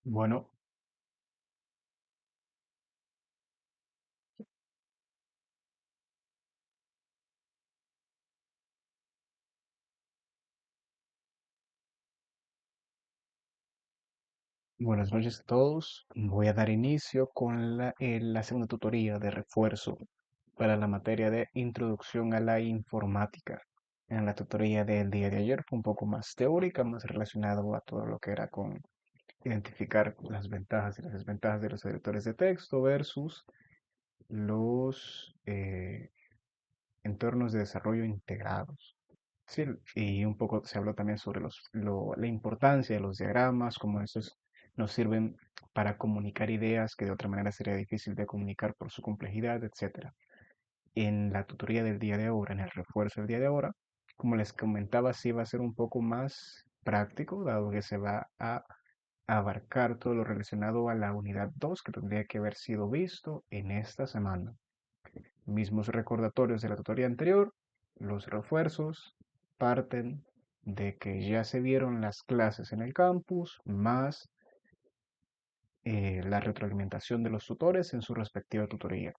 Bueno, buenas noches a todos. Voy a dar inicio con la segunda tutoría de refuerzo para la materia de Introducción a la Informática. En la tutoría del día de ayer fue un poco más teórica, más relacionado a todo lo que era con identificar las ventajas y las desventajas de los editores de texto versus los entornos de desarrollo integrados. Sí, y un poco se habló también sobre la importancia de los diagramas, cómo estos nos sirven para comunicar ideas que de otra manera sería difícil de comunicar por su complejidad, etcétera. En la tutoría del día de ahora, en el refuerzo del día de ahora, como les comentaba, sí va a ser un poco más práctico, dado que se va a abarcar todo lo relacionado a la unidad 2 que tendría que haber sido visto en esta semana. Mismos recordatorios de la tutoría anterior, los refuerzos parten de que ya se vieron las clases en el campus, más la retroalimentación de los tutores en su respectiva tutoría.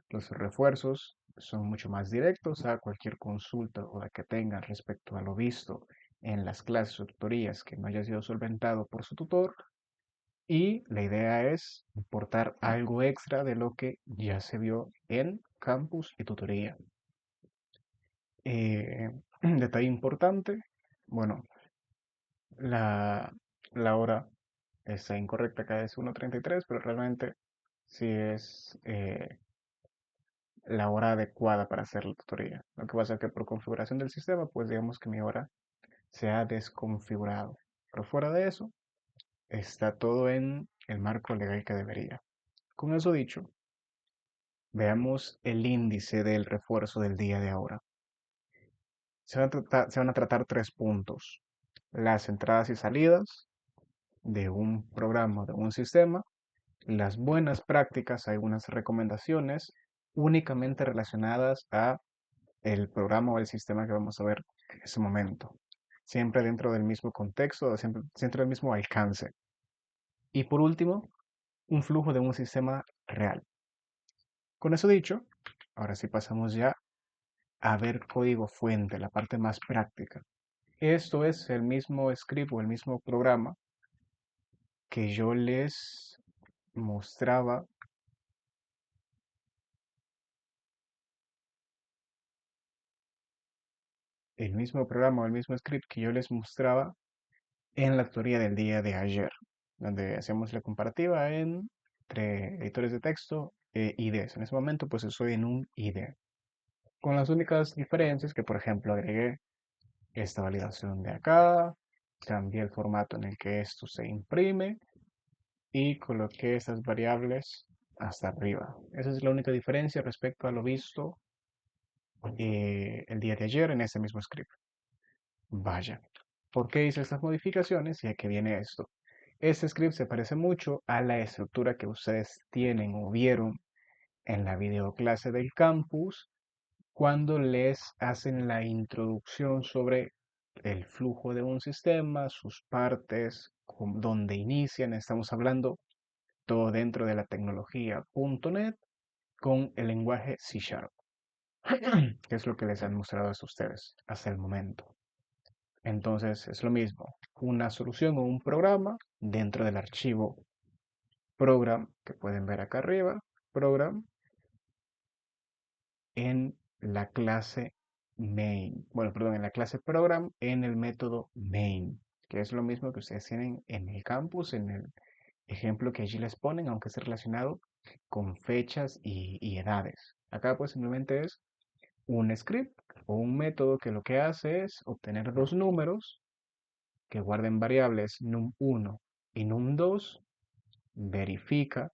Los refuerzos son mucho más directos a cualquier consulta o la que tengan respecto a lo visto en las clases o tutorías que no haya sido solventado por su tutor. Y la idea es aportar algo extra de lo que ya se vio en campus y tutoría. Eh, detalle importante, bueno, la, la hora está incorrecta, acá es 1:33, pero realmente sí es la hora adecuada para hacer la tutoría. Lo que pasa es que por configuración del sistema, pues digamos que mi hora se ha desconfigurado. Pero fuera de eso, está todo en el marco legal que debería. Con eso dicho, veamos el índice del refuerzo del día de ahora. Se van a tratar tres puntos: las entradas y salidas de un programa, de un sistema, las buenas prácticas, algunas recomendaciones únicamente relacionadas a el programa o el sistema que vamos a ver en ese momento, siempre dentro del mismo contexto, siempre dentro del mismo alcance. Y por último, un flujo de un sistema real. Con eso dicho, ahora sí pasamos ya a ver código fuente, la parte más práctica. Esto es el mismo script o el mismo programa que yo les mostraba, el mismo programa o el mismo script que yo les mostraba en la tutoría del día de ayer, donde hacemos la comparativa entre editores de texto e IDEs. En ese momento, pues estoy en un IDE, con las únicas diferencias que, por ejemplo, agregué esta validación de acá, cambié el formato en el que esto se imprime y coloqué estas variables hasta arriba. Esa es la única diferencia respecto a lo visto el día de ayer en ese mismo script. Vaya, ¿por qué hice estas modificaciones? Y aquí viene esto. Este script se parece mucho a la estructura que ustedes tienen o vieron en la videoclase del campus cuando les hacen la introducción sobre el flujo de un sistema, sus partes, dónde inician. Estamos hablando todo dentro de la tecnología .NET con el lenguaje C Sharp, que es lo que les han mostrado a ustedes hasta el momento. Entonces es lo mismo, una solución o un programa dentro del archivo program que pueden ver acá arriba, program en la clase main, bueno, perdón, en la clase program en el método main, que es lo mismo que ustedes tienen en el campus, en el ejemplo que allí les ponen, aunque esté relacionado con fechas y edades. Acá pues simplemente es un script o un método que lo que hace es obtener dos números que guarden variables num1 y num2, verifica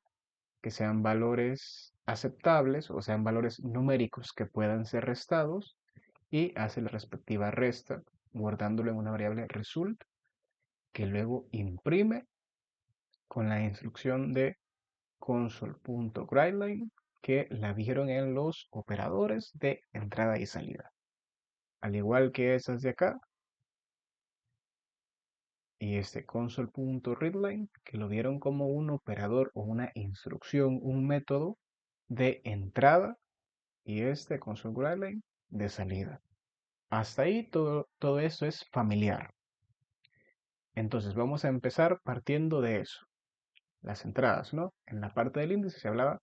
que sean valores aceptables o sean valores numéricos que puedan ser restados y hace la respectiva resta guardándolo en una variable result que luego imprime con la instrucción de console.writeLine que la vieron en los operadores de entrada y salida. Al igual que esas de acá, y este console.readline, que lo vieron como un operador o una instrucción, un método de entrada, y este console.readline de salida. Hasta ahí todo esto es familiar. Entonces vamos a empezar partiendo de eso, las entradas, ¿no? En la parte del índice se hablaba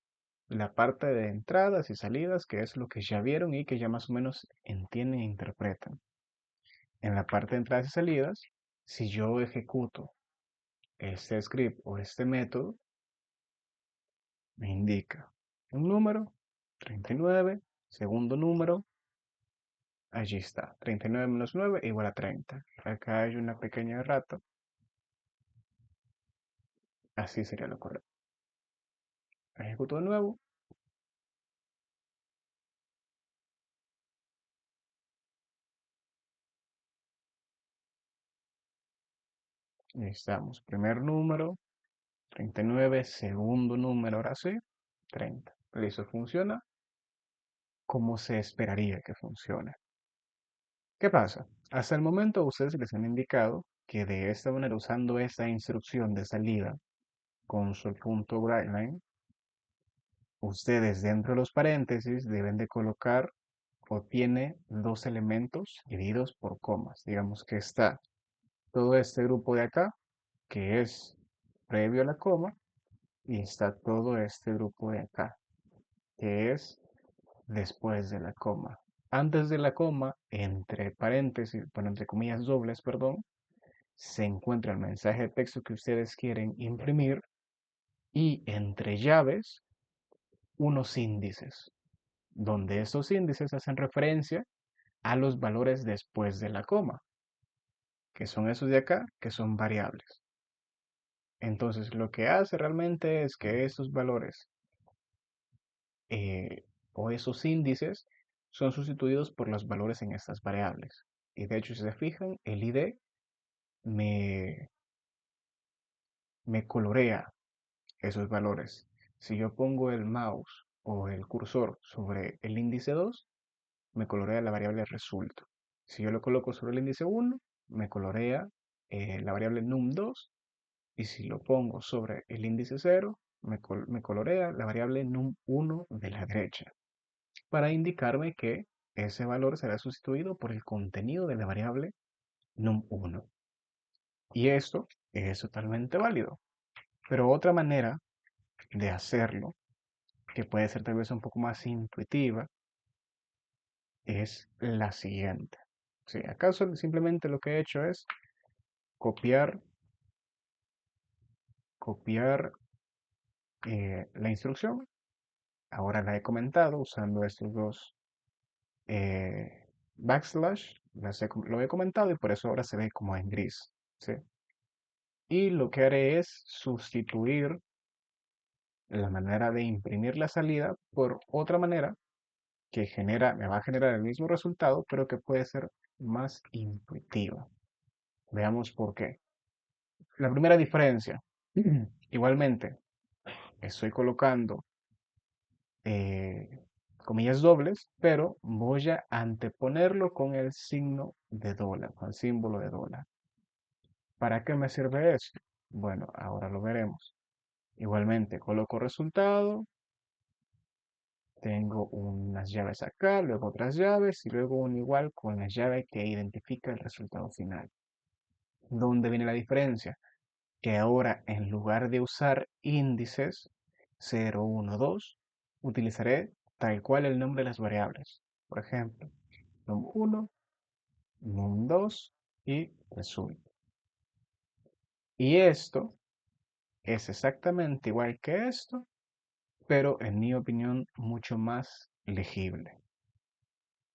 de la parte de entradas y salidas, que es lo que ya vieron y que ya más o menos entienden e interpretan. En la parte de entradas y salidas, si yo ejecuto este script o este método, me indica un número, 39, segundo número, allí está, 39 menos 9 igual a 30. Acá hay una pequeña errata, así sería lo correcto. Ejecuto de nuevo. Necesitamos primer número, 39, segundo número, ahora sí, 30. Listo, funciona como se esperaría que funcione. ¿Qué pasa? Hasta el momento ustedes les han indicado que de esta manera, usando esta instrucción de salida console.writeline, ustedes dentro de los paréntesis deben de colocar o tiene dos elementos divididos por comas. Digamos que está todo este grupo de acá, que es previo a la coma, y está todo este grupo de acá, que es después de la coma. Antes de la coma, entre paréntesis, bueno, entre comillas dobles, perdón, se encuentra el mensaje de texto que ustedes quieren imprimir y entre llaves unos índices, donde esos índices hacen referencia a los valores después de la coma, que son esos de acá, que son variables. Entonces, lo que hace realmente es que esos valores o esos índices son sustituidos por los valores en estas variables. Y de hecho, si se fijan, el ID me, me colorea esos valores. Si yo pongo el mouse o el cursor sobre el índice 2, me colorea la variable resultado. Si yo lo coloco sobre el índice 1, me colorea la variable num2. Y si lo pongo sobre el índice 0, me colorea la variable num1 de la derecha, para indicarme que ese valor será sustituido por el contenido de la variable num1. Y esto es totalmente válido. Pero otra manera de hacerlo, que puede ser tal vez un poco más intuitiva, es la siguiente. Sí, acaso simplemente lo que he hecho es copiar, copiar la instrucción. Ahora la he comentado usando estos dos backslash. Lo he comentado y por eso ahora se ve como en gris. ¿Sí? Y lo que haré es sustituir la manera de imprimir la salida por otra manera que me va a generar el mismo resultado, pero que puede ser más intuitiva. Veamos por qué. La primera diferencia, igualmente, estoy colocando comillas dobles, pero voy a anteponerlo con el signo de dólar, con el símbolo de dólar. ¿Para qué me sirve esto? Bueno, ahora lo veremos. Igualmente, coloco resultado, tengo unas llaves acá, luego otras llaves y luego un igual con la llave que identifica el resultado final. ¿Dónde viene la diferencia? Que ahora en lugar de usar índices 0, 1, 2, utilizaré tal cual el nombre de las variables. Por ejemplo, num1, num2 y resulta. Y esto es exactamente igual que esto, pero en mi opinión mucho más legible,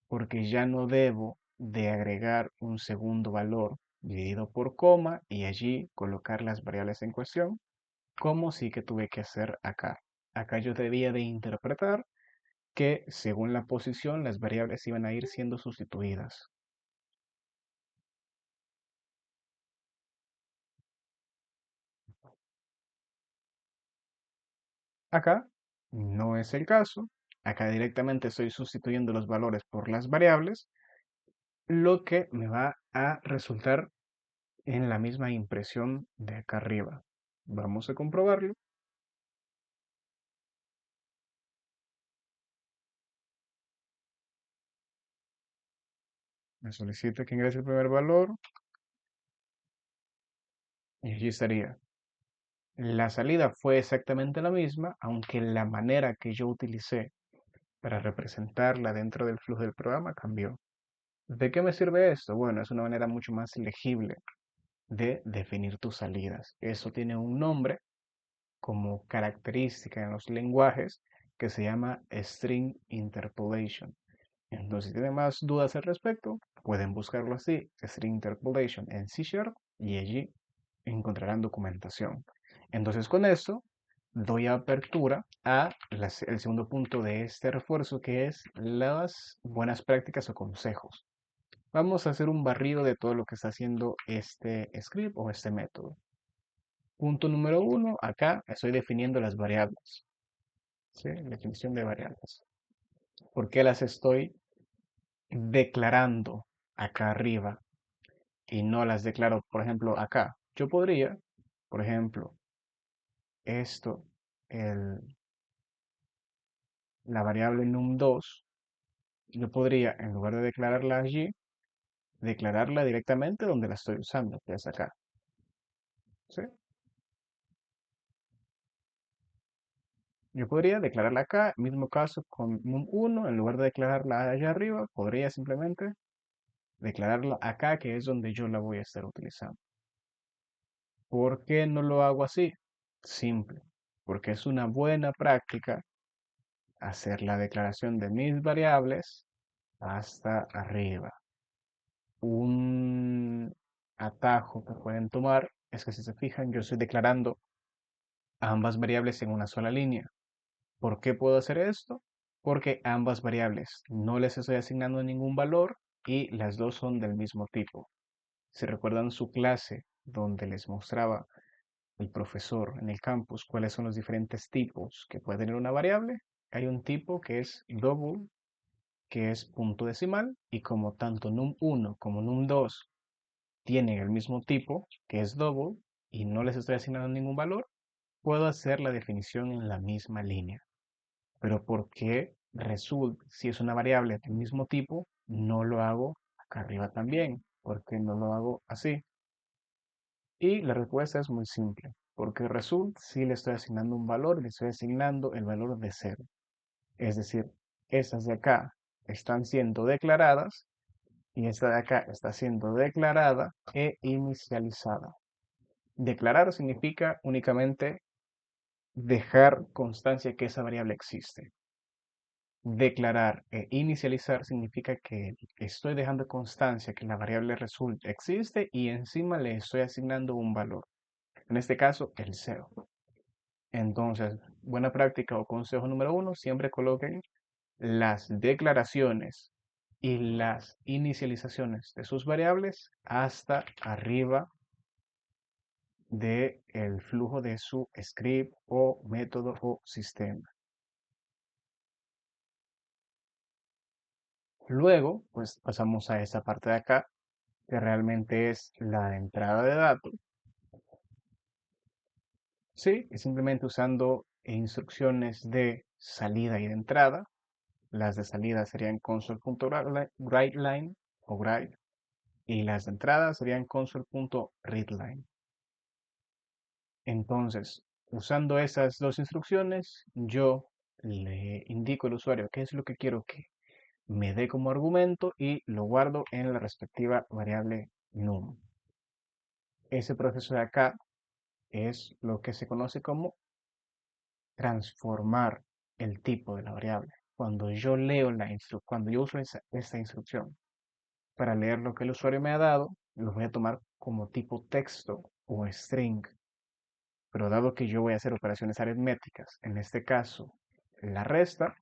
porque ya no debo de agregar un segundo valor dividido por coma y allí colocar las variables en cuestión, como sí que tuve que hacer acá. Acá yo debía de interpretar que según la posición las variables iban a ir siendo sustituidas. Acá no es el caso. Acá directamente estoy sustituyendo los valores por las variables, lo que me va a resultar en la misma impresión de acá arriba. Vamos a comprobarlo. Me solicita que ingrese el primer valor y allí estaría. La salida fue exactamente la misma, aunque la manera que yo utilicé para representarla dentro del flujo del programa cambió. ¿De qué me sirve esto? Bueno, es una manera mucho más legible de definir tus salidas. Eso tiene un nombre como característica en los lenguajes que se llama string interpolation. Entonces, si tienen más dudas al respecto, pueden buscarlo así, string interpolation en C Sharp, y allí encontrarán documentación. Entonces, con esto doy apertura a el segundo punto de este refuerzo, que es las buenas prácticas o consejos. Vamos a hacer un barrido de todo lo que está haciendo este script o este método. Punto número uno, acá estoy definiendo las variables. ¿Sí? Definición de variables. ¿Por qué las estoy declarando acá arriba y no las declaro, por ejemplo, acá? Yo podría, por ejemplo, esto, la variable num2, yo podría, en lugar de declararla allí, declararla directamente donde la estoy usando, que es acá. ¿Sí? Yo podría declararla acá, mismo caso con num1, en lugar de declararla allá arriba, podría simplemente declararla acá, que es donde yo la voy a estar utilizando. ¿Por qué no lo hago así? Simple, porque es una buena práctica hacer la declaración de mis variables hasta arriba. Un atajo que pueden tomar es que si se fijan, yo estoy declarando ambas variables en una sola línea. ¿Por qué puedo hacer esto? Porque ambas variables no les estoy asignando ningún valor y las dos son del mismo tipo. Si recuerdan su clase donde les mostraba el profesor en el campus cuáles son los diferentes tipos que puede tener una variable, hay un tipo que es double, que es punto decimal, y como tanto num1 como num2 tienen el mismo tipo, que es double, y no les estoy asignando ningún valor, puedo hacer la definición en la misma línea. Pero ¿por qué result, si es una variable del mismo tipo, no lo hago acá arriba también? ¿Por qué no lo hago así? Y la respuesta es muy simple, porque result si le estoy asignando un valor, le estoy asignando el valor de cero. Es decir, estas de acá están siendo declaradas y esta de acá está siendo declarada e inicializada. Declarar significa únicamente dejar constancia que esa variable existe. Declarar e inicializar significa que estoy dejando constancia que la variable result existe y encima le estoy asignando un valor. En este caso, el cero. Entonces, buena práctica o consejo número uno, siempre coloquen las declaraciones y las inicializaciones de sus variables hasta arriba del flujo de su script o método o sistema. Luego, pues pasamos a esta parte de acá, que realmente es la entrada de datos. Sí, es simplemente usando instrucciones de salida y de entrada. Las de salida serían console.writeLine o write, y las de entrada serían console.readLine. Entonces, usando esas dos instrucciones, yo le indico al usuario qué es lo que quiero que me dé como argumento y lo guardo en la respectiva variable num. Ese proceso de acá es lo que se conoce como transformar el tipo de la variable. Cuando yo leo cuando yo uso esta instrucción para leer lo que el usuario me ha dado, lo voy a tomar como tipo texto o string. Pero dado que yo voy a hacer operaciones aritméticas, en este caso la resta,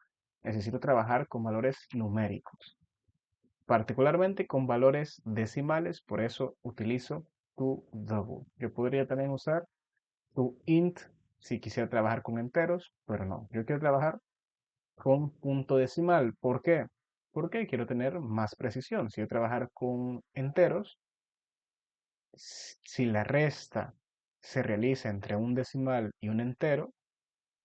necesito trabajar con valores numéricos, particularmente con valores decimales, por eso utilizo to double. Yo podría también usar to int si quisiera trabajar con enteros, pero no, yo quiero trabajar con punto decimal. ¿Por qué? Porque quiero tener más precisión. Si yo trabajar con enteros, Si la resta se realiza entre un decimal y un entero,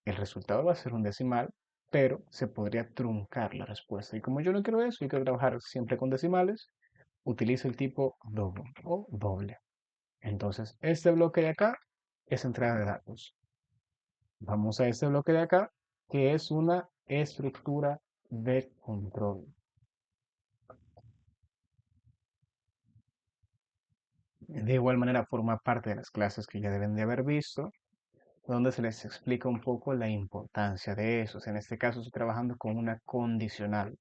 el resultado va a ser un decimal, pero se podría truncar la respuesta. Y como yo no quiero eso, yo quiero trabajar siempre con decimales, utilizo el tipo doble o doble. Entonces, este bloque de acá es entrada de datos. Vamos a este bloque de acá, que es una estructura de control. De igual manera forma parte de las clases que ya deben de haber visto, donde se les explica un poco la importancia de esos. En este caso estoy trabajando con una condicional.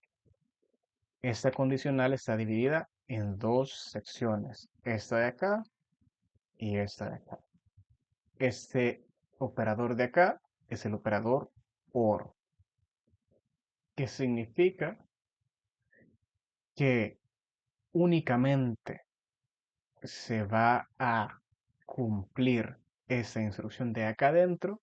Esta condicional está dividida en dos secciones, esta de acá y esta de acá. Este operador de acá es el operador OR, que significa que únicamente se va a cumplir esa instrucción de acá adentro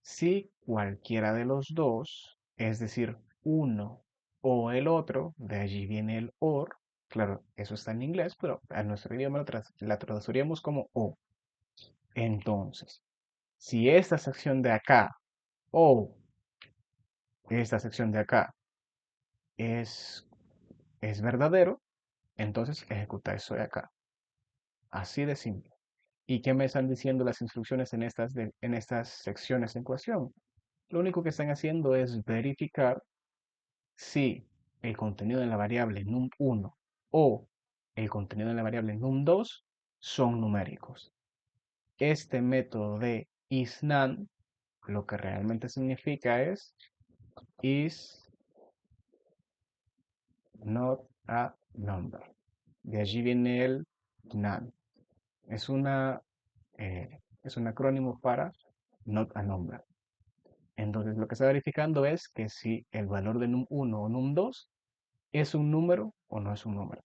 si cualquiera de los dos, es decir, uno o el otro, de allí viene el OR, claro, eso está en inglés, pero a nuestro idioma la traduciríamos como O. Entonces, si esta sección de acá o esta sección de acá es, es verdadero, entonces ejecuta eso de acá. Así de simple. ¿Y qué me están diciendo las instrucciones en estas secciones en cuestión? Lo único que están haciendo es verificar si el contenido de la variable num1 o el contenido de la variable num2 son numéricos. Este método de isNaN lo que realmente significa es is not a number. De allí viene el NaN. Es es un acrónimo para not a number. Entonces lo que está verificando es que si el valor de num1 o num2 es un número o no es un número.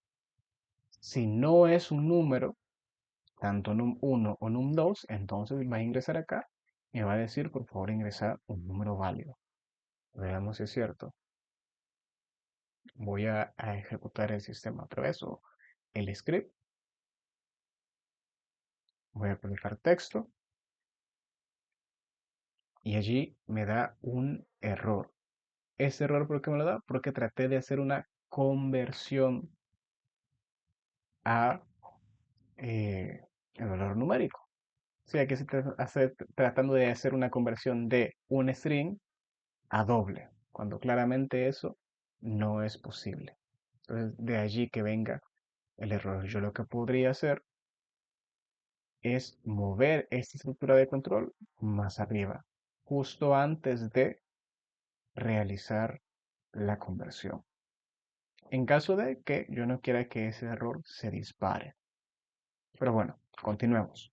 Si no es un número, tanto num1 o num2, entonces va a ingresar acá y me va a decir, por favor, ingresar un número válido. Veamos si es cierto. Voy a ejecutar el sistema otra vez o el script. Voy a colocar texto y allí me da un error. ¿Este error por qué me lo da? Porque traté de hacer una conversión a el valor numérico. O sea, que se está tratando de hacer una conversión de un string a doble, cuando claramente eso no es posible. Entonces, de allí que venga el error. Yo lo que podría hacer es mover esta estructura de control más arriba, justo antes de realizar la conversión. En caso de que yo no quiera que ese error se dispare. Pero bueno, continuemos.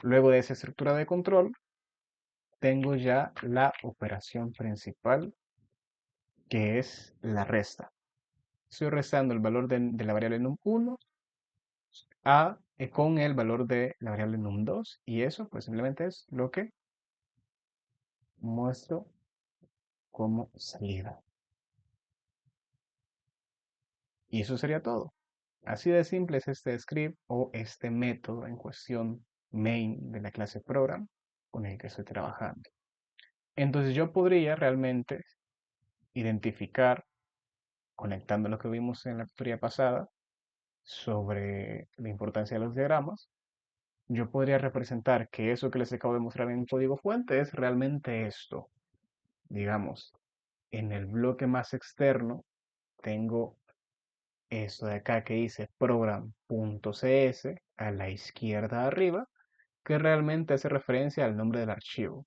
Luego de esa estructura de control, tengo ya la operación principal, que es la resta. Estoy restando el valor de la variable num1 con el valor de la variable num2 y eso pues simplemente es lo que muestro como salida. Y eso sería todo. Así de simple es este script o este método en cuestión main de la clase program con el que estoy trabajando. Entonces yo podría realmente identificar, conectando lo que vimos en la tutoría pasada sobre la importancia de los diagramas, yo podría representar que eso que les acabo de mostrar en código fuente es realmente esto. Digamos, en el bloque más externo tengo esto de acá que dice program.cs a la izquierda arriba, que realmente hace referencia al nombre del archivo.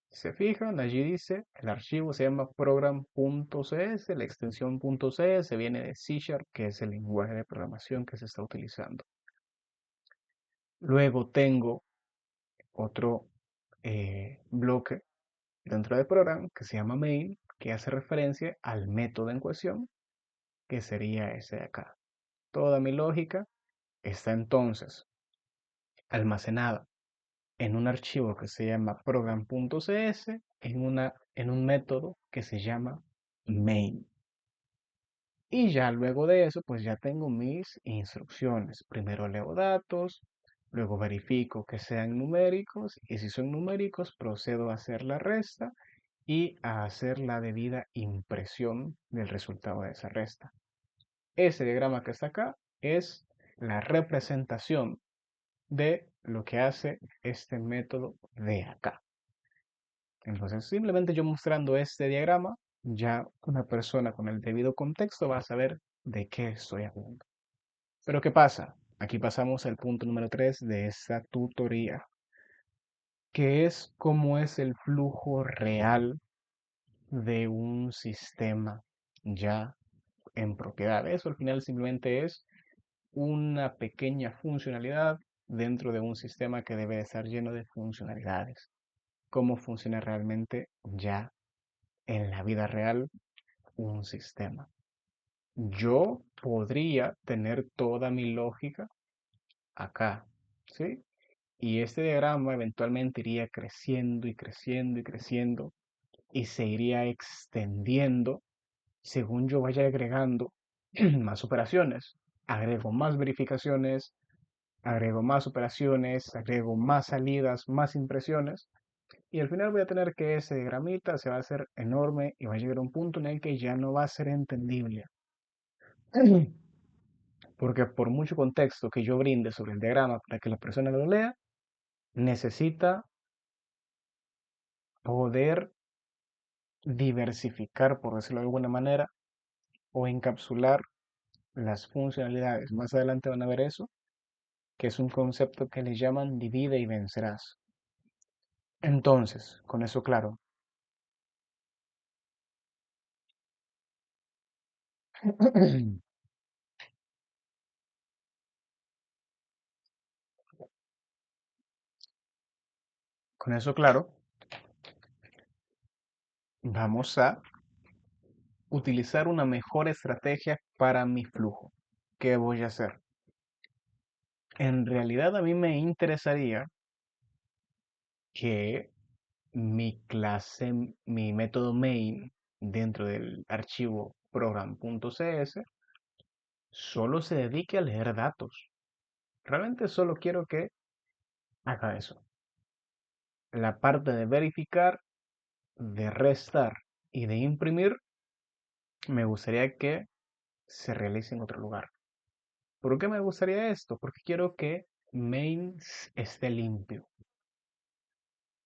Si se fijan, allí dice, el archivo se llama program.cs, la extensión .cs viene de C#, que es el lenguaje de programación que se está utilizando. Luego tengo otro bloque dentro del programa que se llama main, que hace referencia al método en cuestión, que sería ese de acá. Toda mi lógica está entonces almacenada en un archivo que se llama program.cs en un método que se llama main. Y ya luego de eso, pues ya tengo mis instrucciones. Primero leo datos, luego verifico que sean numéricos y si son numéricos procedo a hacer la resta y a hacer la debida impresión del resultado de esa resta. Ese diagrama que está acá es la representación de lo que hace este método de acá. Entonces, simplemente yo mostrando este diagrama, ya una persona con el debido contexto va a saber de qué estoy hablando. Pero ¿qué pasa? Aquí pasamos al punto número 3 de esta tutoría, que es cómo es el flujo real de un sistema ya en propiedad. Eso al final simplemente es una pequeña funcionalidad dentro de un sistema que debe de estar lleno de funcionalidades. Cómo funciona realmente ya en la vida real un sistema. Yo podría tener toda mi lógica acá, ¿sí? Y este diagrama eventualmente iría creciendo y creciendo y creciendo y se iría extendiendo según yo vaya agregando más operaciones. Agrego más verificaciones, agrego más operaciones, agrego más salidas, más impresiones. Y al final voy a tener que ese diagramita se va a hacer enorme y va a llegar a un punto en el que ya no va a ser entendible. Porque por mucho contexto que yo brinde sobre el diagrama para que la persona lo lea, necesita poder diversificar, por decirlo de alguna manera, o encapsular las funcionalidades. Más adelante van a ver eso, que es un concepto que le llaman divide y vencerás. Entonces, con eso claro, con eso claro, vamos a utilizar una mejor estrategia para mi flujo. ¿Qué voy a hacer? En realidad a mí me interesaría que mi clase, mi método main dentro del archivo program.cs solo se dedique a leer datos. Realmente solo quiero que haga eso. La parte de verificar, de restar y de imprimir, me gustaría que se realice en otro lugar. ¿Por qué me gustaría esto? Porque quiero que main esté limpio.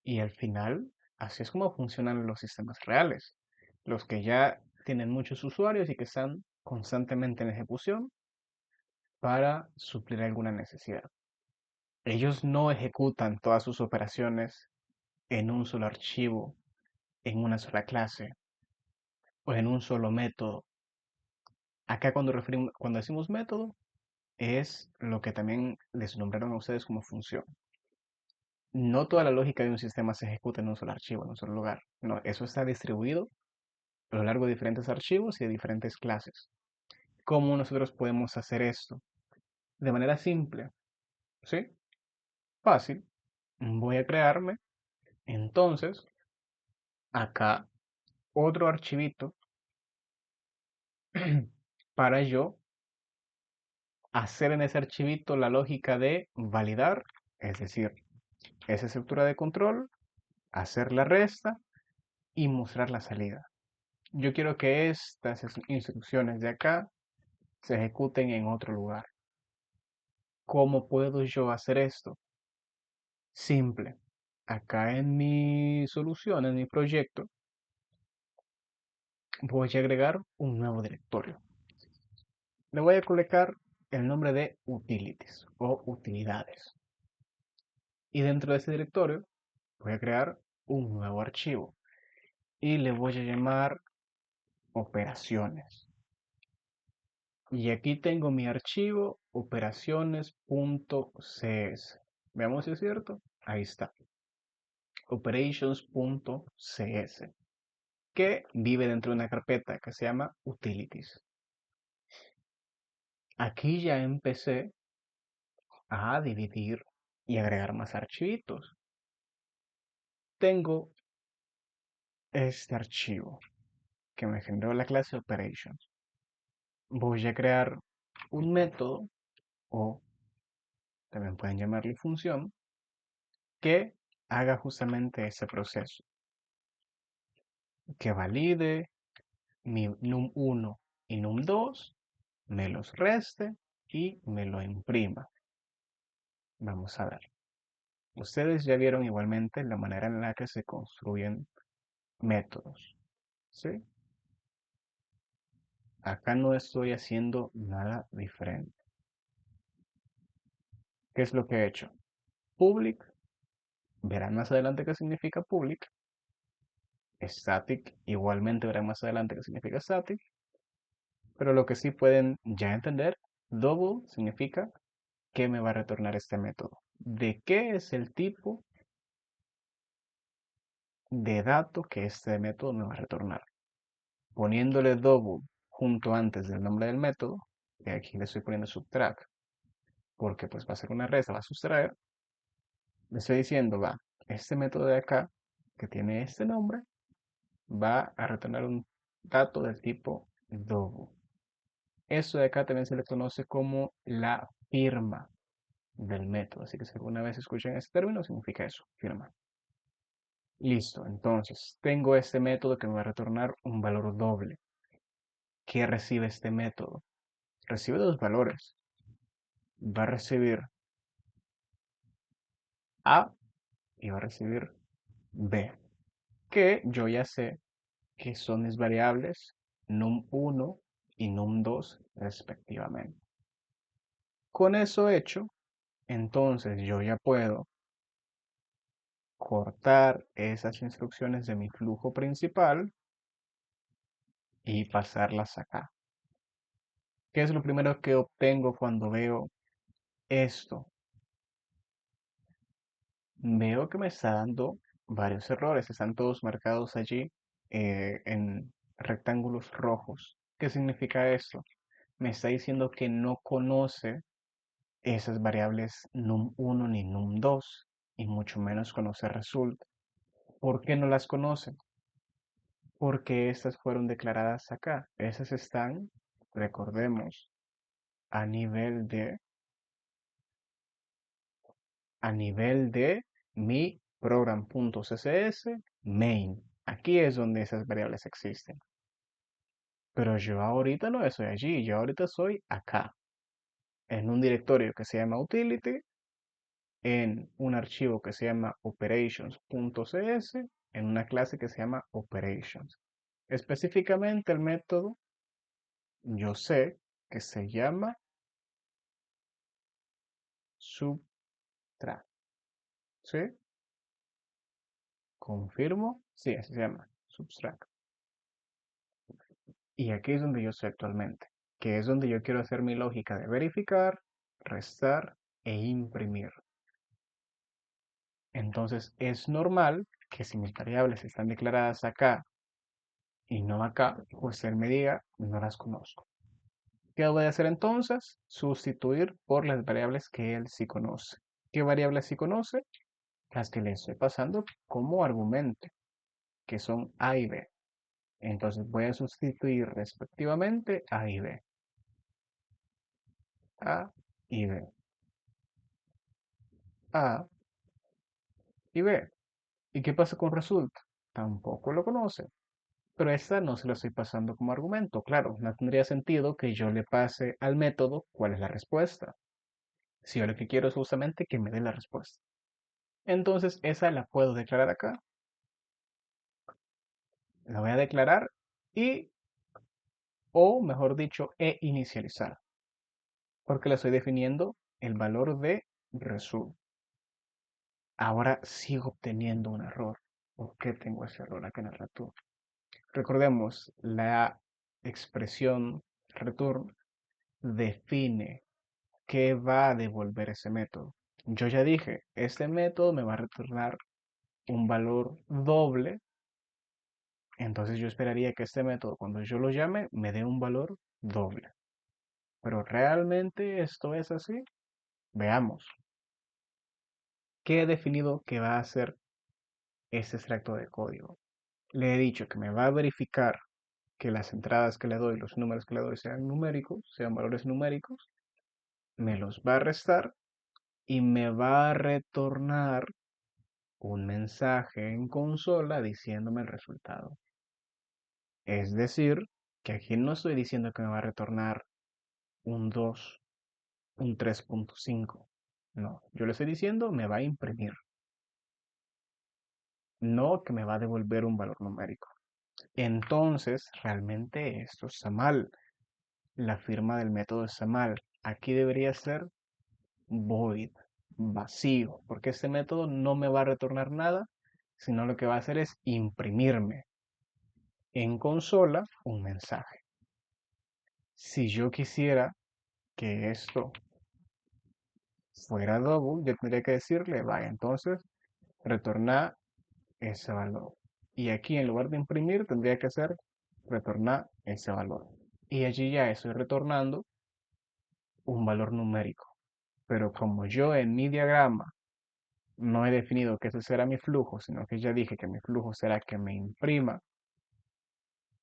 Y al final, así es como funcionan los sistemas reales. Los que ya tienen muchos usuarios y que están constantemente en ejecución para suplir alguna necesidad. Ellos no ejecutan todas sus operaciones en un solo archivo, en una sola clase o en un solo método. Acá cuando decimos método, es lo que también les nombraron a ustedes como función. No toda la lógica de un sistema se ejecuta en un solo archivo, en un solo lugar. No, eso está distribuido a lo largo de diferentes archivos y de diferentes clases. ¿Cómo nosotros podemos hacer esto? De manera simple, ¿sí? Fácil. Voy a crearme, entonces, acá otro archivito para yo hacer en ese archivito la lógica de validar, es decir, esa estructura de control, hacer la resta y mostrar la salida. Yo quiero que estas instrucciones de acá se ejecuten en otro lugar. ¿Cómo puedo yo hacer esto? Simple. Acá en mi solución, en mi proyecto, voy a agregar un nuevo directorio. Le voy a colocar el nombre de utilities o utilidades. Y dentro de ese directorio voy a crear un nuevo archivo y le voy a llamar operaciones. Y aquí tengo mi archivo operaciones.cs. Veamos si es cierto. Ahí está. Operations.cs, que vive dentro de una carpeta que se llama utilities. Aquí ya empecé a dividir y agregar más archivitos. Tengo este archivo que me generó la clase operations. voy a crear un método, o también pueden llamarle función, que haga justamente ese proceso, que valide mi num1 y num2, me los reste y me lo imprima. Vamos a ver. Ustedes ya vieron igualmente la manera en la que se construyen métodos, ¿sí? Acá no estoy haciendo nada diferente. ¿Qué es lo que he hecho? Public, verán más adelante qué significa public. Static, igualmente verán más adelante qué significa static. Pero lo que sí pueden ya entender, double significa qué me va a retornar este método. ¿De qué es el tipo de dato que este método me va a retornar? Poniéndole double junto antes del nombre del método, y aquí le estoy poniendo subtract, porque pues va a ser una resta, va a sustraer, le estoy diciendo, va, este método de acá, que tiene este nombre, va a retornar un dato del tipo double. Eso de acá también se le conoce como la firma del método. Así que si alguna vez escuchan ese término, significa eso, firma. Listo, entonces tengo este método que me va a retornar un valor doble. ¿Qué recibe este método? Recibe dos valores. Va a recibir A y va a recibir B, que yo ya sé que son mis variables num1 y num2 respectivamente. Con eso hecho, entonces yo ya puedo cortar esas instrucciones de mi flujo principal y pasarlas acá. ¿Qué es lo primero que obtengo cuando veo esto? Veo que me está dando varios errores, están todos marcados allí en rectángulos rojos. ¿Qué significa esto? Me está diciendo que no conoce esas variables num1 ni num2 y mucho menos conoce result. ¿Por qué no las conoce? Porque estas fueron declaradas acá. Esas están, recordemos, a nivel de mi program.css main. Aquí es donde esas variables existen. Pero yo ahorita no estoy allí, yo ahorita soy acá, en un directorio que se llama utility, en un archivo que se llama operations.cs, en una clase que se llama operations. Específicamente el método, yo sé que se llama subtract. ¿Sí? Confirmo. Sí, así se llama. Subtract. Y aquí es donde yo estoy actualmente, que es donde yo quiero hacer mi lógica de verificar, restar e imprimir. Entonces es normal que si mis variables están declaradas acá y no acá, pues él me diga, no las conozco. ¿Qué voy a hacer entonces? Sustituir por las variables que él sí conoce. ¿Qué variables sí conoce? Las que le estoy pasando como argumento, que son A y B. Entonces voy a sustituir respectivamente A y B. A y B. A y B. ¿Y qué pasa con result? Tampoco lo conoce. Pero esta no se lo estoy pasando como argumento. Claro, no tendría sentido que yo le pase al método cuál es la respuesta. Si yo lo que quiero es justamente que me dé la respuesta. Entonces esa la puedo declarar acá. La voy a declarar y, o mejor dicho, inicializar. Porque le estoy definiendo el valor de result. Ahora sigo obteniendo un error. ¿Por qué tengo ese error acá en el return? Recordemos, la expresión return define qué va a devolver ese método. Yo ya dije, este método me va a retornar un valor doble, entonces yo esperaría que este método, cuando yo lo llame, me dé un valor doble. Pero ¿realmente esto es así? Veamos. ¿Qué he definido que va a hacer este extracto de código? Le he dicho que me va a verificar que las entradas que le doy, los números que le doy sean numéricos, sean valores numéricos, me los va a restar y me va a retornar un mensaje en consola diciéndome el resultado. Es decir, que aquí no estoy diciendo que me va a retornar un 2, un 3.5. No, yo le estoy diciendo me va a imprimir, no que me va a devolver un valor numérico. Entonces, realmente esto está mal. La firma del método está mal. Aquí debería ser void, vacío, porque este método no me va a retornar nada, sino lo que va a hacer es imprimirme en consola un mensaje. Si yo quisiera que esto fuera double, yo tendría que decirle, vaya, entonces retornar ese valor. Y aquí en lugar de imprimir, tendría que hacer retornar ese valor. Y allí ya estoy retornando un valor numérico. Pero como yo en mi diagrama no he definido que ese será mi flujo, sino que ya dije que mi flujo será que me imprima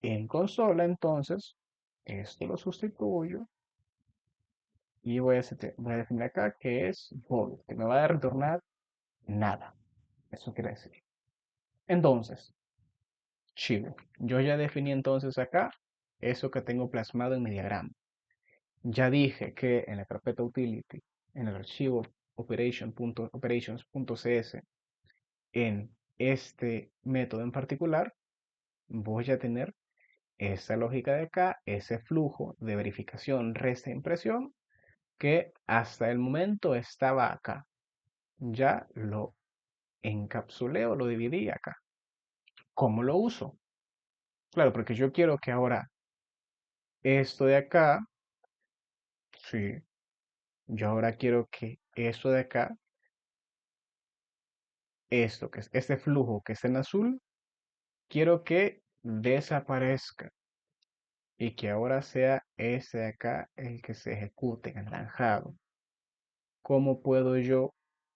en consola, entonces esto lo sustituyo y voy a definir acá que es void, que me va a retornar nada. Eso quiere decir. Entonces, chivo. Yo ya definí entonces acá eso que tengo plasmado en mi diagrama. Ya dije que en la carpeta utility, en el archivo operations.cs, en este método en particular, voy a tener esta lógica de acá, ese flujo de verificación, resta, impresión, que hasta el momento estaba acá. Ya lo encapsulé o lo dividí acá. ¿Cómo lo uso? Claro, porque yo quiero que ahora esto de acá, sí, yo ahora quiero que esto de acá, esto que es este flujo que está en azul, quiero que desaparezca y que ahora sea ese de acá el que se ejecute en anaranjado. ¿Cómo puedo yo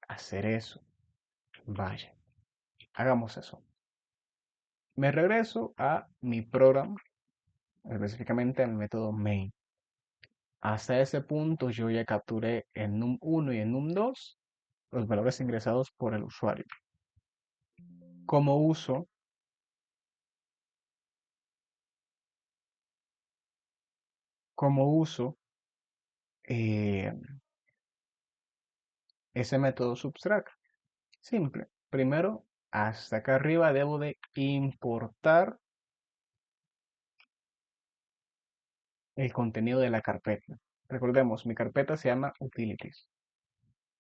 hacer eso? Vaya, hagamos eso. Me regreso a mi programa, específicamente al método main. Hasta ese punto yo ya capturé en num1 y en num2 los valores ingresados por el usuario. ¿Cómo uso? ¿Cómo uso eh, ese método subtract? Simple. Primero, hasta acá arriba debo de importar el contenido de la carpeta. Recordemos, mi carpeta se llama Utilities.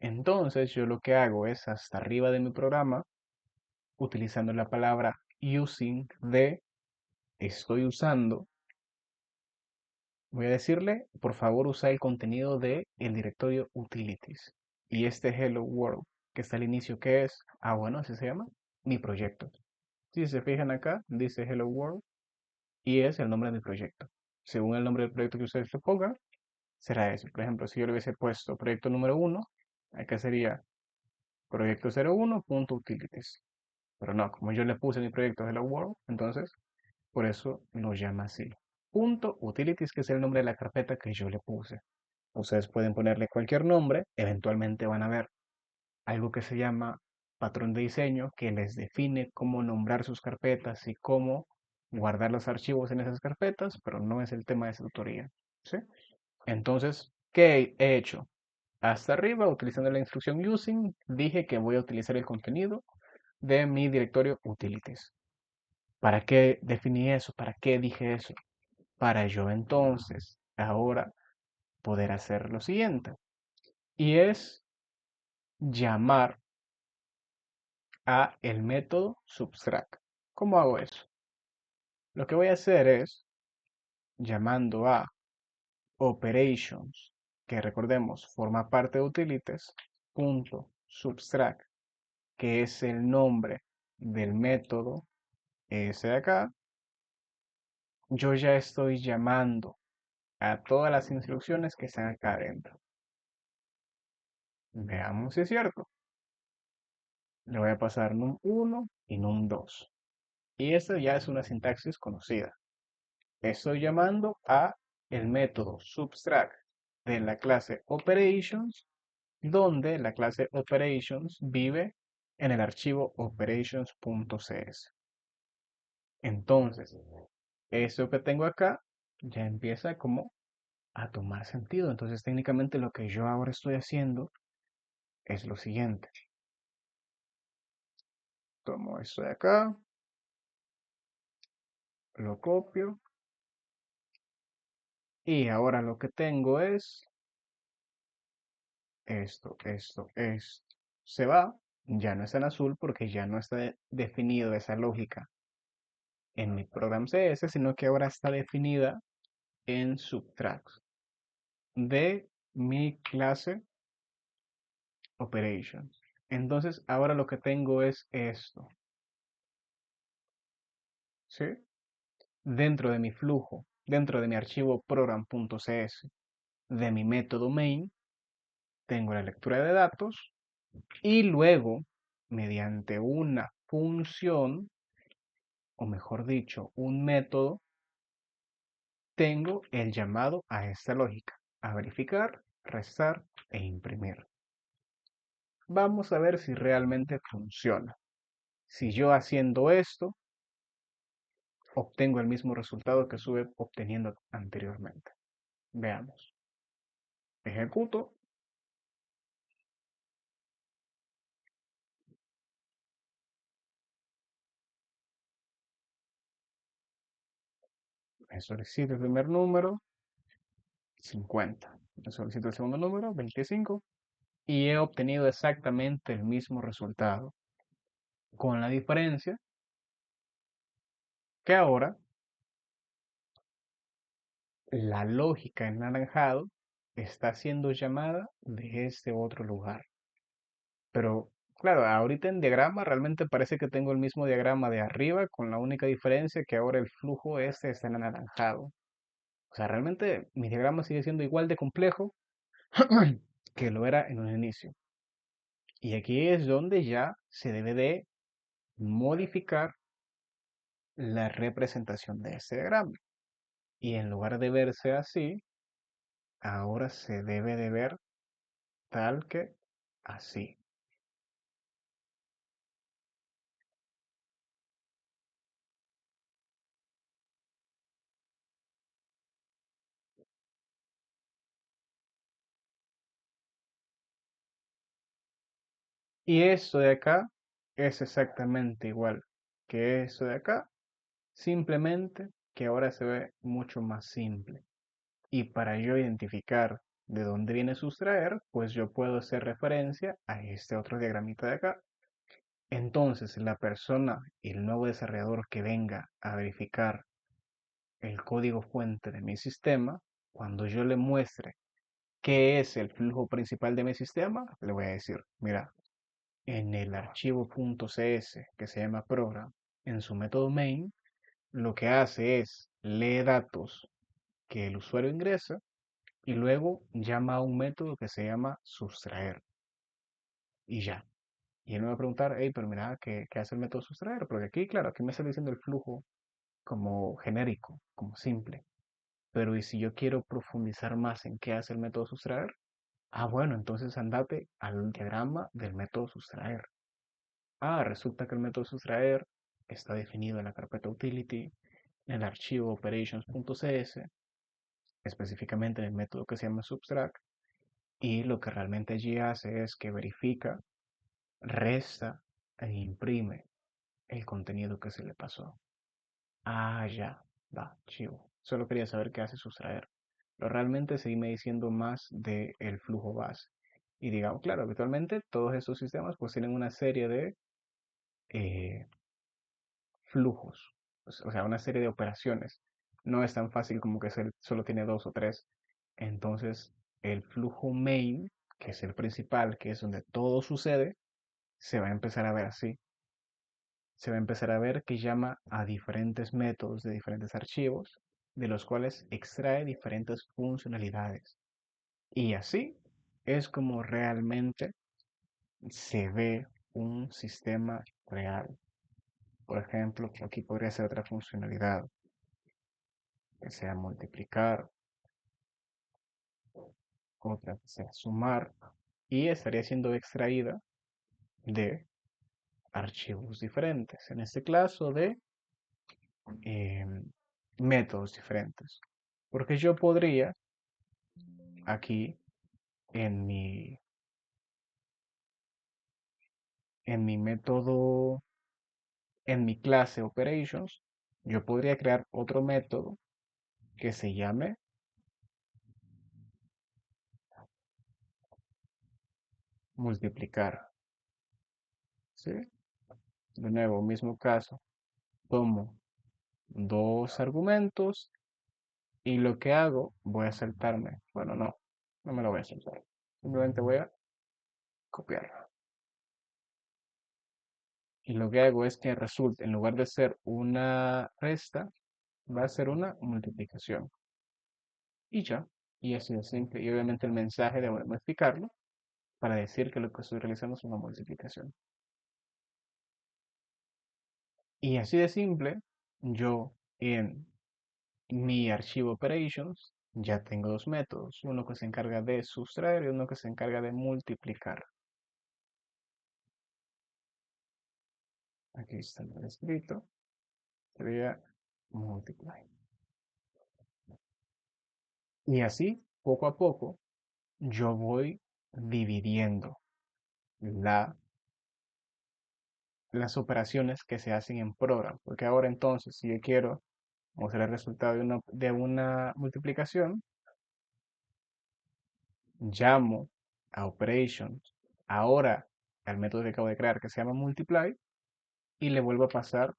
Entonces yo lo que hago es hasta arriba de mi programa, utilizando la palabra using de estoy usando, voy a decirle, por favor usa el contenido de el directorio Utilities. Y este Hello World que está al inicio, ¿qué es? Ah, bueno, así se llama, mi proyecto. Si se fijan acá, dice Hello World y es el nombre de mi proyecto. Según el nombre del proyecto que ustedes le pongan, será eso. Por ejemplo, si yo le hubiese puesto proyecto número 1, acá sería proyecto 01.utilities. Pero no, como yo le puse mi proyecto Hello World, entonces por eso lo llama así. Punto utilities, que es el nombre de la carpeta que yo le puse. Ustedes pueden ponerle cualquier nombre, eventualmente van a ver algo que se llama patrón de diseño que les define cómo nombrar sus carpetas y cómo guardar los archivos en esas carpetas, pero no es el tema de esa tutoría. ¿Sí? Entonces, ¿qué he hecho? Hasta arriba, utilizando la instrucción using, dije que voy a utilizar el contenido de mi directorio utilities. ¿Para qué definí eso? ¿Para qué dije eso? Para yo entonces, ahora, poder hacer lo siguiente. Y es llamar a el método subtract. ¿Cómo hago eso? Lo que voy a hacer es llamando a operations, que recordemos forma parte de utilities, punto subtract, que es el nombre del método ese de acá, yo ya estoy llamando a todas las instrucciones que están acá adentro. Veamos si es cierto. Le voy a pasar num1 y num2. Y esta ya es una sintaxis conocida. Estoy llamando a el método subtract de la clase operations, donde la clase operations vive en el archivo operations.cs. Entonces, eso que tengo acá ya empieza como a tomar sentido. Entonces, técnicamente lo que yo ahora estoy haciendo es lo siguiente. Tomo esto de acá, lo copio y ahora lo que tengo es esto. Se va, ya no está en azul porque ya no está definido esa lógica en mi program CS, sino que ahora está definida en subtracts de mi clase operations. Entonces, ahora lo que tengo es esto, ¿sí? Dentro de mi flujo, dentro de mi archivo program.cs de mi método main, tengo la lectura de datos y luego, mediante una función, o mejor dicho, un método, tengo el llamado a esta lógica, a verificar, restar e imprimir. Vamos a ver si realmente funciona. Si yo haciendo esto, obtengo el mismo resultado que estuve obteniendo anteriormente. Veamos. Ejecuto. Me solicito el primer número, 50. Me solicito el segundo número, 25. Y he obtenido exactamente el mismo resultado, con la diferencia que ahora la lógica en naranjado está siendo llamada de este otro lugar. Pero claro, ahorita en diagrama realmente parece que tengo el mismo diagrama de arriba, con la única diferencia que ahora el flujo este está en anaranjado. O sea, realmente mi diagrama sigue siendo igual de complejo que lo era en un inicio. Y aquí es donde ya se debe de modificar la representación de este diagrama. Y en lugar de verse así, ahora se debe de ver tal que así. Y esto de acá es exactamente igual que esto de acá, simplemente que ahora se ve mucho más simple. Y para yo identificar de dónde viene sustraer, pues yo puedo hacer referencia a este otro diagramita de acá. Entonces, la persona, el nuevo desarrollador que venga a verificar el código fuente de mi sistema, cuando yo le muestre qué es el flujo principal de mi sistema, le voy a decir, mira, en el archivo .cs que se llama program, en su método main, lo que hace es lee datos que el usuario ingresa y luego llama a un método que se llama sustraer. Y ya. Y él me va a preguntar, hey, pero mira, ¿qué hace el método sustraer? Porque aquí, claro, aquí me está diciendo el flujo como genérico, como simple. Pero ¿y si yo quiero profundizar más en qué hace el método sustraer? Ah, bueno, entonces andate al diagrama del método sustraer. Ah, resulta que el método sustraer está definido en la carpeta utility, en el archivo operations.cs, específicamente en el método que se llama subtract, y lo que realmente allí hace es que verifica, resta e imprime el contenido que se le pasó. Ah, ya, va, chivo. Solo quería saber qué hace sustraer. Pero realmente seguime diciendo más del flujo base. Y digamos, claro, habitualmente todos estos sistemas pues tienen una serie de eh, flujos, o sea, una serie de operaciones. No es tan fácil como que solo tiene dos o tres. Entonces, el flujo main, que es el principal, que es donde todo sucede, se va a empezar a ver así. Se va a empezar a ver que llama a diferentes métodos de diferentes archivos, de los cuales extrae diferentes funcionalidades. Y así es como realmente se ve un sistema real. Por ejemplo, aquí podría ser otra funcionalidad. que sea multiplicar, otra que sea sumar, y estaría siendo extraída de archivos diferentes, en este caso de em, métodos diferentes. Porque yo podría aquí en mi método, en mi clase operations, yo podría crear otro método que se llame multiplicar. ¿Sí? De nuevo, mismo caso, tomo dos argumentos y lo que hago, voy a saltarme. Bueno, no me lo voy a saltar. Simplemente voy a copiar. Y lo que hago es que resulte, en lugar de ser una resta, va a ser una multiplicación. Y ya. Y así de simple. Y obviamente el mensaje debo de modificarlo para decir que lo que estoy realizando es una multiplicación. Y así de simple, yo en mi archivo operations ya tengo dos métodos. Uno que se encarga de sustraer y uno que se encarga de multiplicar. Aquí está el escrito. Sería multiply. Y así, poco a poco, yo voy dividiendo la, las operaciones que se hacen en program. Porque ahora entonces, si yo quiero mostrar el resultado de una multiplicación, llamo a operations, ahora al método que acabo de crear que se llama multiply, y le vuelvo a pasar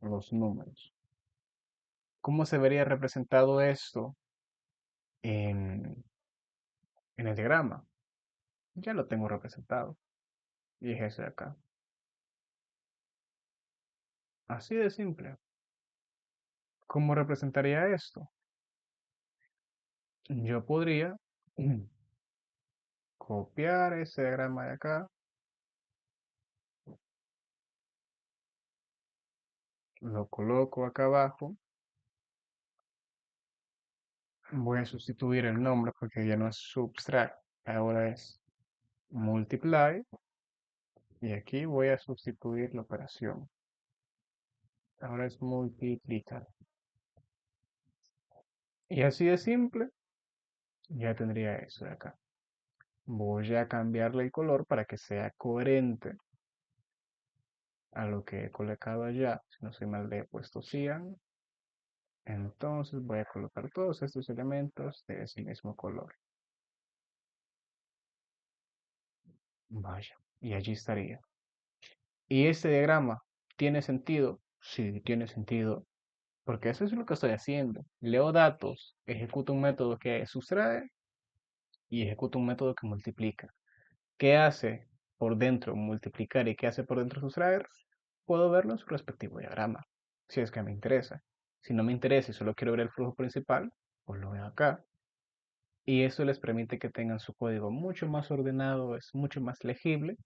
los números. ¿Cómo se vería representado esto en, en el diagrama? Ya lo tengo representado. Y es ese de acá. Así de simple. ¿Cómo representaría esto? Yo podría copiar ese diagrama de acá, lo coloco acá abajo, voy a sustituir el nombre porque ya no es subtract, ahora es multiply, y aquí voy a sustituir la operación. Ahora es multiplicar. Y así de simple, ya tendría eso de acá. Voy a cambiarle el color para que sea coherente a lo que he colocado allá. Si no soy mal, le he puesto cian. Entonces voy a colocar todos estos elementos de ese mismo color. Vaya, y allí estaría. ¿Y este diagrama tiene sentido? Sí, tiene sentido, porque eso es lo que estoy haciendo. Leo datos, ejecuto un método que sustrae y ejecuto un método que multiplica. ¿Qué hace por dentro multiplicar y qué hace por dentro sustraer? Puedo verlo en su respectivo diagrama, si es que me interesa. Si no me interesa y solo quiero ver el flujo principal, pues lo veo acá. Y eso les permite que tengan su código mucho más ordenado, es mucho más legible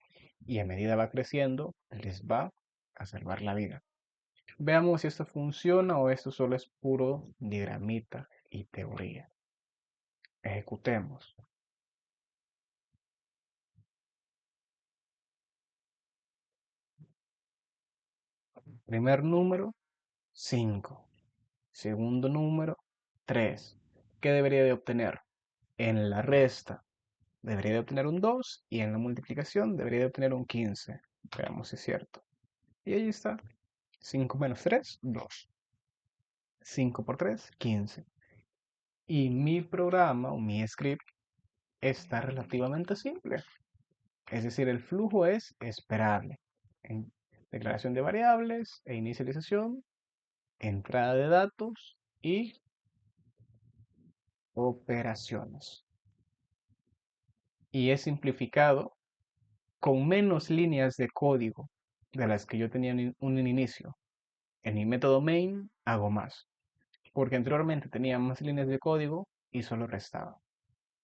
y a medida va creciendo les va a salvar la vida. Veamos si esto funciona o esto solo es puro diagramita y teoría. Ejecutemos. Primer número, 5. Segundo número, 3. ¿Qué debería de obtener? En la resta debería de obtener un 2 y en la multiplicación debería de obtener un 15. Veamos si es cierto. Y ahí está. 5 menos 3, 2. 5 por 3, 15. Y mi programa o mi script está relativamente simple. Es decir, el flujo es esperable. En declaración de variables e inicialización, entrada de datos y operaciones. Y es simplificado con menos líneas de código de las que yo tenía en un inicio. En mi método main hago más, porque anteriormente tenía más líneas de código y solo restaba.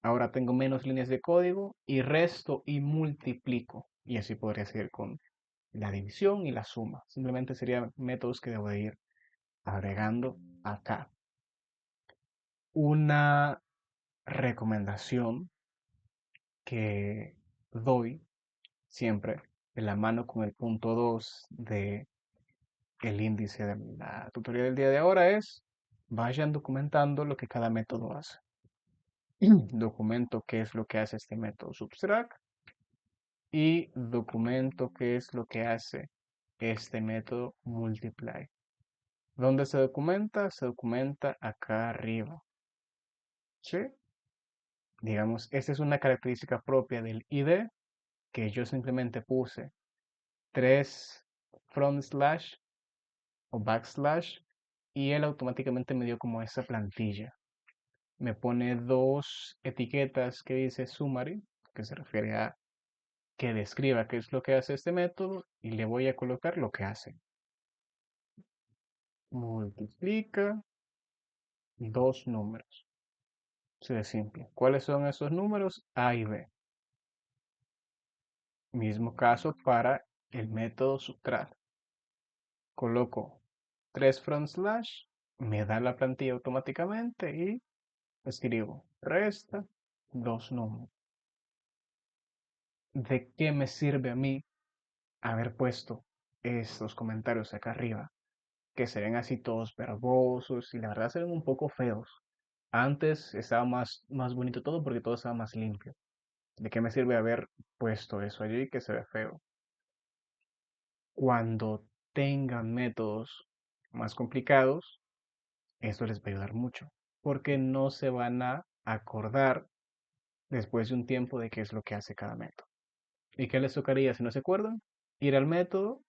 Ahora tengo menos líneas de código y resto y multiplico. Y así podría seguir con la división y la suma. Simplemente serían métodos que debo de ir agregando acá. una recomendación que doy siempre de la mano con el punto 2 de el índice de la tutoría del día de ahora es: vayan documentando lo que cada método hace. Documento qué es lo que hace este método Subtract y documento qué es lo que hace este método Multiply. ¿Dónde se documenta? Se documenta acá arriba. ¿Sí? Digamos, esta es una característica propia del ID que yo simplemente puse 3 front slash o backslash y él automáticamente me dio como esa plantilla. Me pone dos etiquetas que dice summary, que se refiere a que describa qué es lo que hace este método y le voy a colocar lo que hace. Multiplica dos números. Así de simple. ¿Cuáles son esos números? A y B. Mismo caso para el método subtract. Coloco 3 front slash, me da la plantilla automáticamente y escribo resta dos números. ¿De qué me sirve a mí haber puesto estos comentarios acá arriba? Que se ven así todos verbosos y la verdad se ven un poco feos. Antes estaba más bonito todo porque todo estaba más limpio. ¿De qué me sirve haber puesto eso allí que se ve feo? Cuando tengan métodos más complicados, esto les va a ayudar mucho, porque no se van a acordar después de un tiempo de qué es lo que hace cada método. ¿Y qué les tocaría si no se acuerdan? Ir al método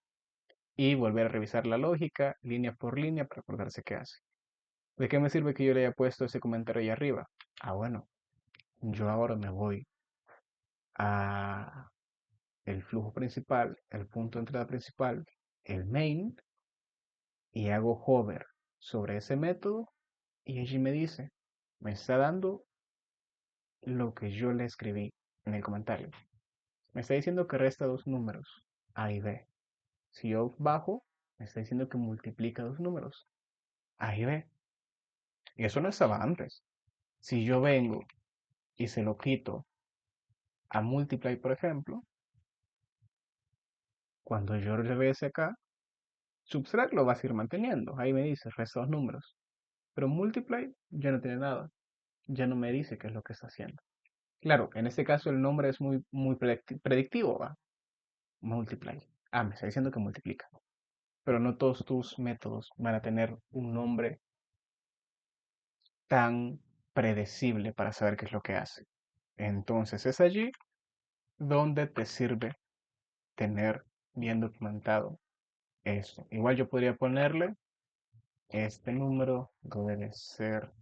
y volver a revisar la lógica línea por línea para acordarse qué hace. ¿De qué me sirve que yo le haya puesto ese comentario ahí arriba? Ah, bueno, yo ahora me voy a el flujo principal, el punto de entrada principal, el main, y hago hover sobre ese método y allí me dice, me está dando lo que yo le escribí en el comentario. Me está diciendo que resta dos números, A y B. Si yo bajo, me está diciendo que multiplica dos números, A y B. Y eso no estaba antes. Si yo vengo y se lo quito a multiply, por ejemplo, cuando yo regrese acá, subtract lo va a seguir manteniendo. Ahí me dice, resta dos números. Pero multiply ya no tiene nada. Ya no me dice qué es lo que está haciendo. Claro, en este caso el nombre es muy predictivo, ¿va? Multiply. Ah, me está diciendo que multiplica. Pero no todos tus métodos van a tener un nombre tan predecible para saber qué es lo que hace. Entonces es allí donde te sirve tener bien documentado esto. Igual yo podría ponerle este número debe ser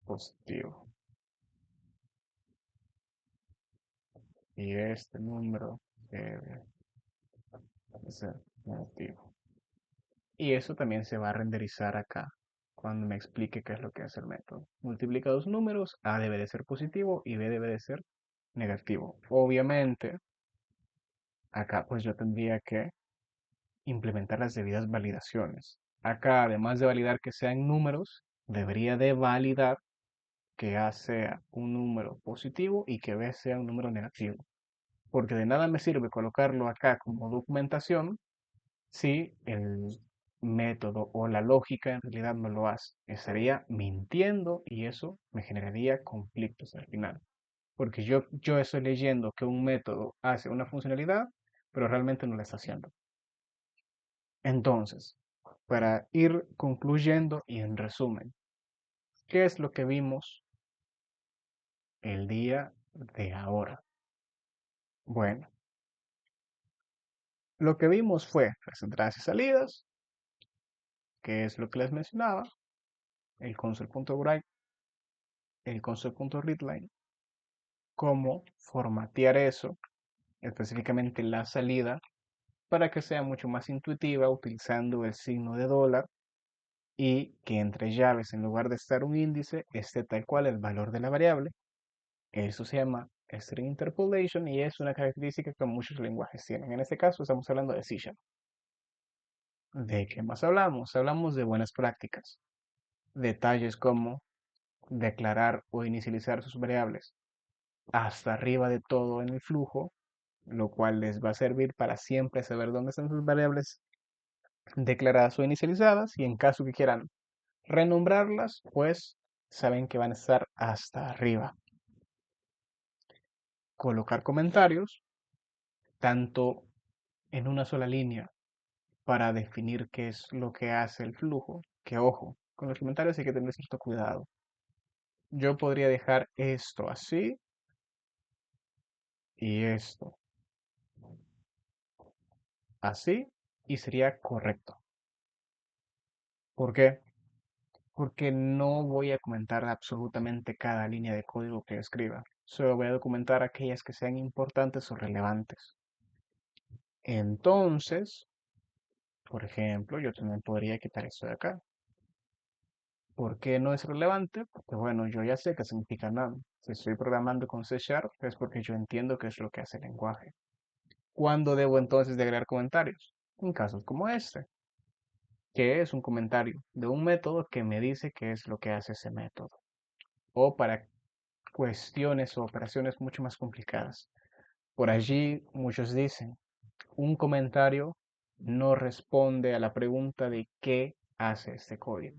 positivo y este número debe ser negativo. Y eso también se va a renderizar acá cuando me explique qué es lo que hace el método. Multiplica dos números, A debe de ser positivo y B debe de ser negativo. Obviamente, acá pues yo tendría que implementar las debidas validaciones. Acá, además de validar que sean números, debería de validar que A sea un número positivo y que B sea un número negativo. Porque de nada me sirve colocarlo acá como documentación si el método o la lógica en realidad no lo hace. Estaría mintiendo y eso me generaría conflictos al final. Porque yo estoy leyendo que un método hace una funcionalidad, pero realmente no la está haciendo. Entonces, para ir concluyendo y en resumen, ¿qué es lo que vimos el día de ahora? Bueno, lo que vimos fue las entradas y salidas, que es lo que les mencionaba, el console.write, el console.readline, cómo formatear eso, específicamente la salida, para que sea mucho más intuitiva utilizando el signo de dólar y que entre llaves, en lugar de estar un índice, esté tal cual el valor de la variable. Eso se llama string interpolation y es una característica que muchos lenguajes tienen. En este caso estamos hablando de C#. ¿De qué más hablamos? Hablamos de buenas prácticas. detalles como declarar o inicializar sus variables hasta arriba de todo en el flujo, lo cual les va a servir para siempre saber dónde están sus variables declaradas o inicializadas y en caso que quieran renombrarlas, pues saben que van a estar hasta arriba. Colocar comentarios, tanto en una sola línea para definir qué es lo que hace el flujo, que ojo, con los comentarios hay que tener cierto cuidado. Yo podría dejar esto así y esto así y sería correcto. ¿Por qué? Porque no voy a comentar absolutamente cada línea de código que escriba. Solo voy a documentar aquellas que sean importantes o relevantes. Entonces, por ejemplo, yo también podría quitar esto de acá. ¿Por qué no es relevante? Porque bueno, yo ya sé qué significa none. Si estoy programando con C Sharp es porque yo entiendo qué es lo que hace el lenguaje. ¿Cuándo debo entonces de agregar comentarios? En casos como este, que es un comentario de un método que me dice qué es lo que hace ese método. O para cuestiones o operaciones mucho más complicadas. Por allí muchos dicen, un comentario no responde a la pregunta de qué hace este código.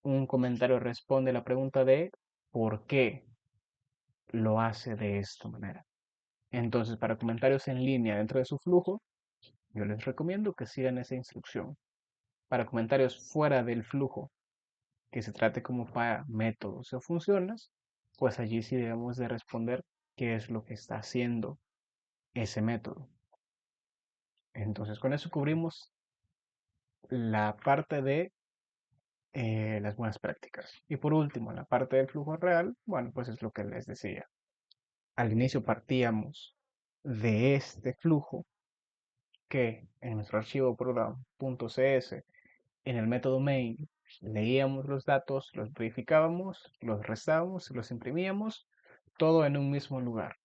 Un comentario responde a la pregunta de por qué lo hace de esta manera. Entonces, para comentarios en línea dentro de su flujo, yo les recomiendo que sigan esa instrucción. Para comentarios fuera del flujo, que se trate como para métodos o funciones, pues allí sí debemos de responder qué es lo que está haciendo ese método. Entonces, con eso cubrimos la parte de las buenas prácticas. Y por último, la parte del flujo real, bueno, pues es lo que les decía. Al inicio partíamos de este flujo que en nuestro archivo program.cs, en el método main, leíamos los datos, los verificábamos, los restábamos, los imprimíamos, todo en un mismo lugar.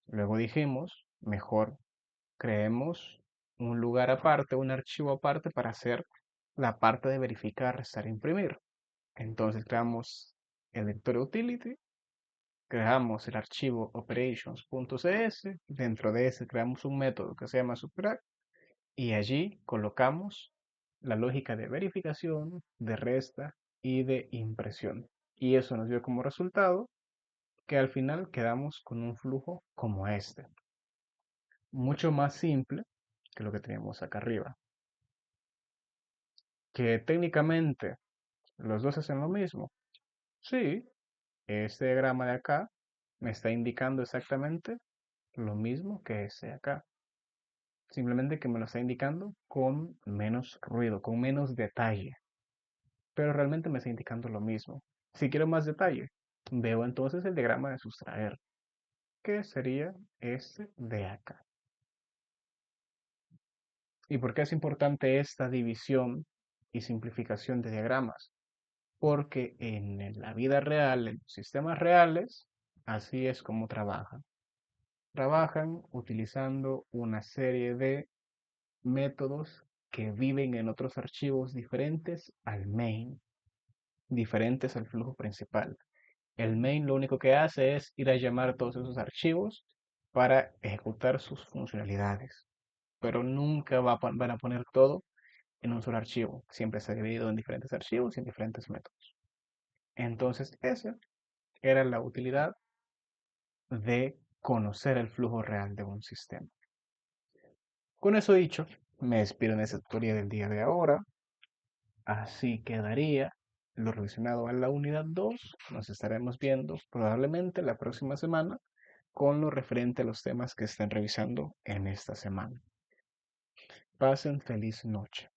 Luego dijimos, mejor creemos un lugar aparte, un archivo aparte para hacer la parte de verificar, restar e imprimir. Entonces creamos el lector utility, creamos el archivo operations.cs, dentro de ese creamos un método que se llama subtract y allí colocamos la lógica de verificación, de resta y de impresión. Y eso nos dio como resultado que al final quedamos con un flujo como este, mucho más simple que lo que teníamos acá arriba. Que técnicamente los dos hacen lo mismo. Sí, este diagrama de acá me está indicando exactamente lo mismo que ese de acá. Simplemente que me lo está indicando con menos ruido, con menos detalle. Pero realmente me está indicando lo mismo. Si quiero más detalle, veo entonces el diagrama de sustraer, que sería este de acá. ¿Y por qué es importante esta división y simplificación de diagramas? Porque en la vida real, en los sistemas reales, así es como trabajan. Trabajan utilizando una serie de métodos que viven en otros archivos diferentes al main, diferentes al flujo principal. El main lo único que hace es ir a llamar todos esos archivos para ejecutar sus funcionalidades, pero nunca van a poner todo en un solo archivo. Siempre está dividido en diferentes archivos y en diferentes métodos. Entonces, esa era la utilidad de conocer el flujo real de un sistema. Con eso dicho, me despido en esa tutoría del día de ahora. Así quedaría lo relacionado a la unidad 2. Nos estaremos viendo probablemente la próxima semana con lo referente a los temas que estén revisando en esta semana. Pasen feliz noche.